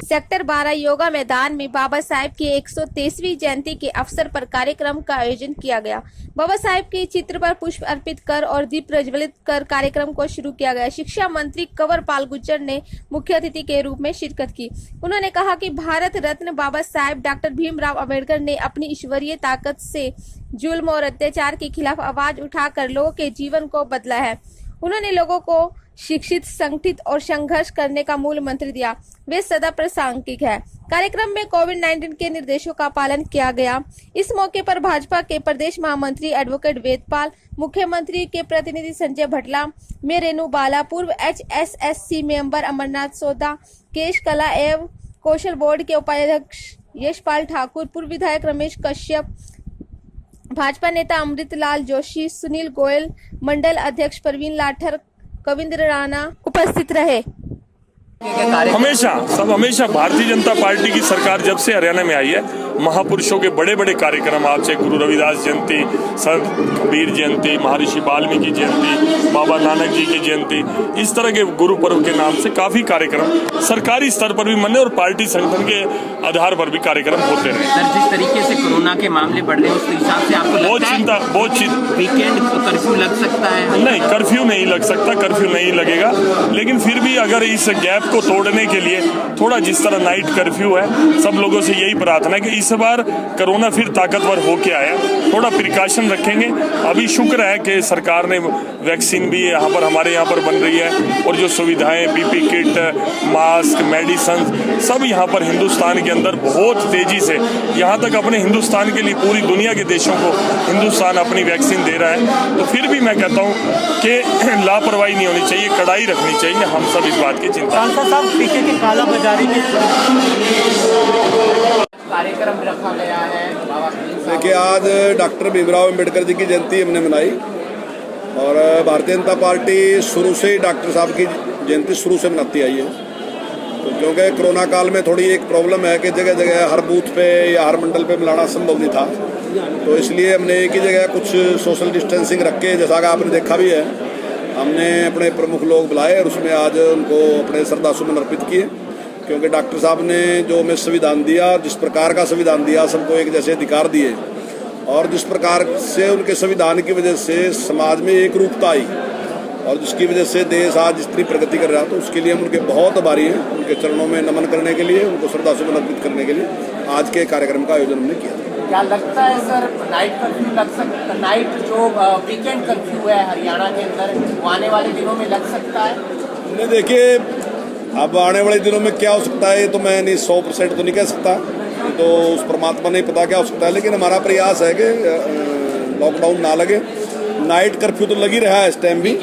Sector 12 yoga मैदान में बाबा साहेब की 123वीं जयंती के अवसर पर कार्यक्रम का आयोजन किया गया। बाबा साहेब के चित्र पर पुष्प अर्पित कर और दीप प्रज्वलित कर कार्यक्रम को शुरू किया गया। शिक्षा मंत्री कंवर पाल गुर्जर ने मुख्य अतिथि के रूप में शिरकत की। उन्होंने कहा कि भारत रत्न बाबा साहेब डॉक्टर भीमराव अंबेडकर ने अपनी ईश्वरीय ताकत से जुल्म और अत्याचार के खिलाफ आवाज उठाकर लोगों के जीवन को बदला है। उन्होंने लोगों को शिक्षित, संगठित और संघर्ष करने का मूल मंत्र दिया। वे सदा प्रासंगिक है। कार्यक्रम में कोविड-19 के निर्देशों का पालन किया गया। इस मौके पर भाजपा के प्रदेश महामंत्री एडवोकेट वेदपाल, मुख्यमंत्री के प्रतिनिधि संजय भटला, में रेणु बाला, पूर्व HSSC मेंबर अमरनाथ सोदा, केश कला एवं कौशल बोर्ड के उपाध्यक्ष यशपाल ठाकुर, पूर्व विधायक रमेश कश्यप, भाजपा नेता अमृत लाल जोशी, सुनील गोयल, मंडल अध्यक्ष प्रवीण लाठर, कविंद्र राणा उपस्थित रहे। हमेशा भारतीय जनता पार्टी की सरकार जब से हरियाणा में आई है, महापुरुषों के बड़े बड़े कार्यक्रम, आपसे गुरु रविदास जयंती, संत कबीर जयंती, महर्षि वाल्मीकि जयंती, बाबा नानक जी की जयंती, इस तरह के गुरु पर्व के नाम से काफी कार्यक्रम सरकारी स्तर पर भी मने और पार्टी संगठन के आधार पर भी कार्यक्रम होते रहे। सर, जिस तरीके से कोरोना के मामले बढ़ रहे हैं उस हिसाब से आपको बहुत चिंता वीकेंड कर्फ्यू लग सकता है? नहीं, कर्फ्यू नहीं लग सकता, कर्फ्यू नहीं लगेगा, लेकिन फिर भी अगर इस गैप को तोड़ने के लिए थोड़ा, जिस तरह नाइट कर्फ्यू है, सब लोगों से यही प्रार्थना है कि इस बार कोरोना फिर ताकतवर होके आया, थोड़ा प्रिकॉशन रखेंगे। अभी शुक्र है कि सरकार ने वैक्सीन भी हमारे यहाँ पर बन रही है और जो सुविधाएं, PP किट, मास्क, मेडिसन, सब यहाँ पर हिंदुस्तान के अंदर बहुत तेजी से, यहाँ तक अपने हिंदुस्तान के लिए पूरी दुनिया के देशों को हिंदुस्तान अपनी वैक्सीन दे रहा है। तो फिर भी मैं कहता हूँ कि लापरवाही नहीं होनी चाहिए, कड़ाई रखनी चाहिए। हम सब इस बात की चिंता। पीके की काला बाजारी के कार्यक्रम रखा गया है। देखिए, आज डॉक्टर भीमराव अंबेडकर जी की जयंती हमने मनाई और भारतीय जनता पार्टी शुरू से ही डॉक्टर साहब की जयंती शुरू से मनाती आई है। तो क्योंकि कोरोना काल में थोड़ी एक प्रॉब्लम है कि जगह जगह हर बूथ पे या हर मंडल पे मिलाना संभव नहीं था, तो इसलिए हमने एक ही जगह कुछ सोशल डिस्टेंसिंग रख के, जैसा कि आपने देखा भी है, हमने अपने प्रमुख लोग बुलाए और उसमें आज उनको अपने श्रद्धासुमन अर्पित किए। क्योंकि डॉक्टर साहब ने जो हमें संविधान दिया, जिस प्रकार का संविधान दिया, सबको एक जैसे अधिकार दिए और जिस प्रकार से उनके संविधान की वजह से समाज में एक रूपता आई और जिसकी वजह से देश आज इतनी प्रगति कर रहा, तो उसके लिए हम उनके बहुत आभारी हैं। उनके चरणों में नमन करने के लिए, उनको श्रद्धासुमन अर्पित करने के लिए आज के कार्यक्रम का आयोजन हमने किया। क्या लगता है सर, नाइट कर्फ्यू लग सकता, नाइट जो वीकेंड कर्फ्यू है हरियाणा के अंदर, वो आने वाले दिनों में लग सकता है? नहीं, देखिए, अब आने वाले दिनों में क्या हो सकता है, तो मैं नहीं 100% तो नहीं कह सकता, तो उस परमात्मा नहीं पता क्या हो सकता है, लेकिन हमारा प्रयास है कि लॉकडाउन ना लगे। नाइट कर्फ्यू तो लगी रहा है इस टाइम भी,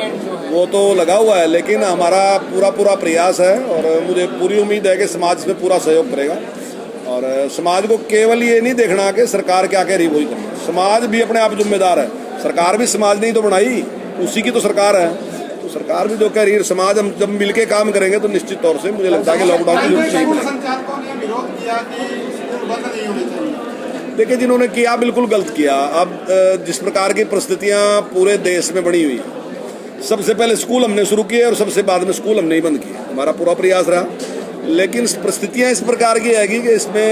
वो तो लगा हुआ है, लेकिन हमारा पूरा प्रयास है और मुझे पूरी उम्मीद है कि समाज इसमें पूरा सहयोग करेगा। और समाज को केवल ये नहीं देखना कि सरकार क्या कह रही वही करना, समाज भी अपने आप जिम्मेदार है। सरकार भी समाज ने ही तो बनाई, उसी की तो सरकार है, तो सरकार भी जो कह रही है, समाज हम जब मिलके काम करेंगे तो निश्चित तौर से मुझे लगता है कि लॉकडाउन की जरूरत नहीं पड़ेगी। देखिए, जिन्होंने किया बिल्कुल गलत किया। अब जिस प्रकार की परिस्थितियां पूरे देश में बनी हुई, सबसे पहले स्कूल हमने शुरू किए और सबसे बाद में स्कूल हमने ही बंद किए, हमारा पूरा प्रयास रहा, लेकिन परिस्थितियां इस प्रकार की आएगी कि इसमें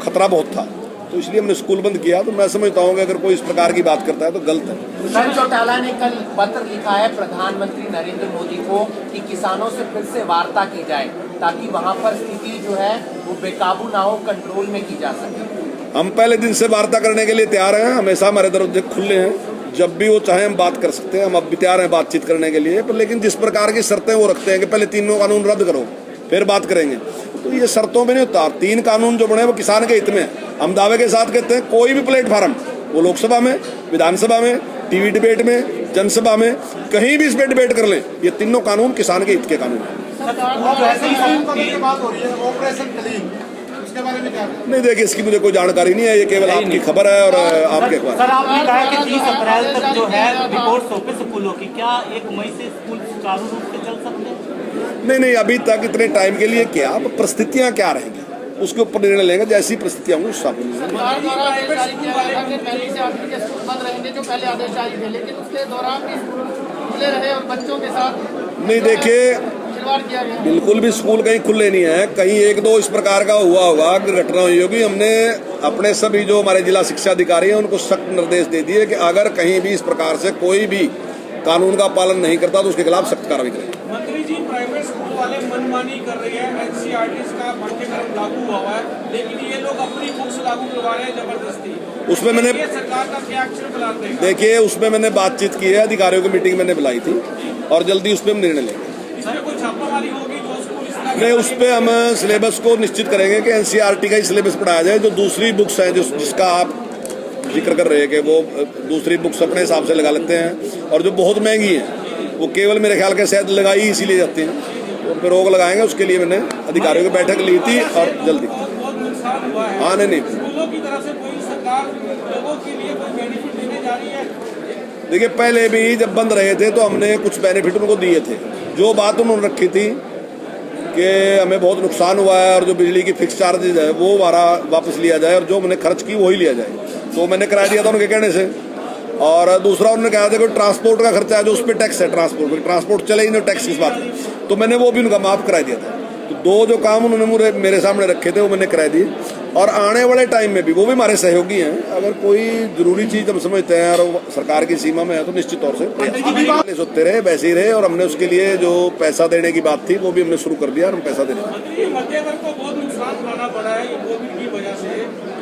खतरा बहुत था, तो इसलिए हमने स्कूल बंद किया। तो मैं समझता हूँ कि अगर कोई इस प्रकार की बात करता है तो गलत है। सर, चौटाला ने कल पत्र लिखा है प्रधानमंत्री नरेंद्र मोदी को कि किसानों से फिर से वार्ता की जाए ताकि वहाँ पर स्थिति जो है वो बेकाबू ना हो, कंट्रोल में की जा सके। हम पहले दिन से वार्ता करने के लिए तैयार हैं, हमेशा हमारे दरवाजे खुले हैं, जब भी वो चाहे हम बात कर सकते हैं। हम अब भी तैयार हैं बातचीत करने के लिए, पर लेकिन जिस प्रकार की शर्तें वो रखते हैं कि पहले तीनों कानून रद्द करो फिर बात करेंगे, तो ये शर्तों में नहीं होता। 3 कानून जो बने वो किसान के हित में। हम दावे के साथ कहते हैं कोई भी प्लेटफार्म, वो लोकसभा में, विधानसभा में, टीवी डिबेट में, जनसभा में, कहीं भी इस पे डिबेट कर लें, ये तीनों कानून किसान के हित के कानून हैं। नहीं, देखिए, इसकी मुझे कोई जानकारी नहीं है, ये केवल आपकी खबर है और आपके अखबार। सर, आपने कहा कि 30 अप्रैल तक जो है रिपोर्ट सौंपे स्कूलों की, क्या 1 मई से स्कूल सुचारू रूप से चल सकते हैं? नहीं, अभी तक इतने टाइम के लिए क्या, परिस्थितियां क्या रहेंगी उसके ऊपर निर्णय लेंगे, जैसी परिस्थितियां होंगी उस हिसाब से। नहीं, देखिए, खिलवाड़ किया गया? बिल्कुल भी स्कूल कहीं खुले नहीं है, कहीं एक दो इस प्रकार का हुआ होगा, घटना हुई होगी। हमने अपने सभी जो हमारे जिला शिक्षा अधिकारी हैं उनको सख्त निर्देश दे दिए कि अगर कहीं भी इस प्रकार से कोई भी कानून का पालन नहीं करता तो उसके खिलाफ सख्त कार्रवाई करेंगे। मंत्री जी, प्राइवेट स्कूल वाले मनमानी कर रहे हैं, एनसीईआरटी का पाठ्यक्रम लागू हुआ है, लेकिन ये लोग अपनी बुक्स लागू करवा रहे हैं जबरदस्ती। उसमें मैंने सरकार का क्या एक्शन प्लान रहेगा? देखिए, उसमें मैंने बातचीत की है, अधिकारियों की मीटिंग मैंने बुलाई थी और जल्दी उस पर हम निर्णय लेंगे। इसमें कोई छापामारी होगी जो स्कूल इस तरह नहीं, उस पर हम सिलेबस को निश्चित करेंगे कि एनसीईआरटी का ही सिलेबस पढ़ाया जाए। जो दूसरी बुक्स हैं जिसका आप जिक्र कर रहे हैं कि वो दूसरी बुक्स अपने हिसाब से लगा लेते हैं और जो बहुत महंगी हैं वो केवल मेरे ख्याल के शायद लगाई इसीलिए जाती हैं, तो उन पर रोक लगाएंगे। उसके लिए मैंने अधिकारियों की बैठक ली थी और जल्दी। बहुत नुकसान हुआ है, हाँ, नहीं स्कूलों की तरफ से कोई सरकार लोगों के लिए कोई बेनिफिट देने जा रही है? देखिए, पहले भी जब बंद रहे थे तो हमने कुछ बेनिफिट उनको दिए थे। जो बात उन्होंने रखी थी कि हमें बहुत नुकसान हुआ है और जो बिजली की फिक्स चार्जेज है वो हमारा वापस लिया जाए और जो हमने खर्च की वही लिया जाए, तो मैंने करा दिया था उनके कहने से। और दूसरा उन्होंने कहा था कि ट्रांसपोर्ट का खर्चा है जो उस पर टैक्स है, ट्रांसपोर्ट चले ही नहीं, टैक्स किस बात है, तो मैंने वो भी उनका माफ करा दिया था। तो दो जो काम उन्होंने मेरे सामने रखे थे वो मैंने करा दिए और आने वाले टाइम में भी वो भी हमारे सहयोगी हैं। अगर कोई जरूरी चीज हम समझते हैं और सरकार की सीमा में है तो निश्चित तौर से प्रयास होते रहे, वैसे ही रहे। और हमने उसके लिए जो पैसा देने की बात थी वो भी हमने शुरू कर दिया और हम पैसा दे रहे हैं। मध्य वर्ग को बहुत नुकसान उठाना पड़ा है ये कोविड की वजह से,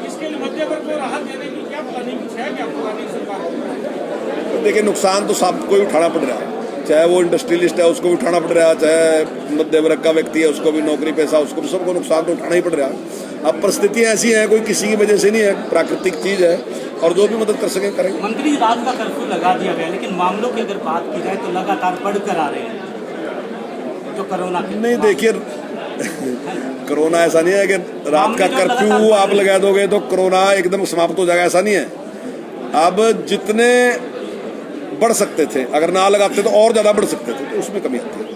इसके लिए मध्य वर्ग को राहत देने की क्या प्लानिंग है, क्या प्लानिंग सरकार? देखिए, नुकसान तो सबको ही उठाना पड़ रहा है, चाहे वो इंडस्ट्रियलिस्ट है उसको भी उठाना पड़ रहा है, चाहे मध्य वर्ग का व्यक्ति है उसको भी, नौकरी पैसा उसको भी, सबको नुकसान तो उठाना ही पड़ रहा है। अब परिस्थितियां ऐसी हैं, कोई किसी की वजह से नहीं है, प्राकृतिक चीज है और जो भी मदद कर सके करेंगे। मंत्री, रात का कर्फ्यू लगा दिया गया, लेकिन मामलों की अगर बात की जाए तो लगातार बढ़कर आ रहे हैं जो कोरोना के। नहीं, देखिए कोरोना ऐसा नहीं है कि रात का कर्फ्यू आप लगा दोगे तो कोरोना एकदम समाप्त हो जाएगा, ऐसा नहीं है। अब जितने बढ़ सकते थे, अगर ना लगाते तो और ज्यादा बढ़ सकते थे, तो उसमें कमी आती है।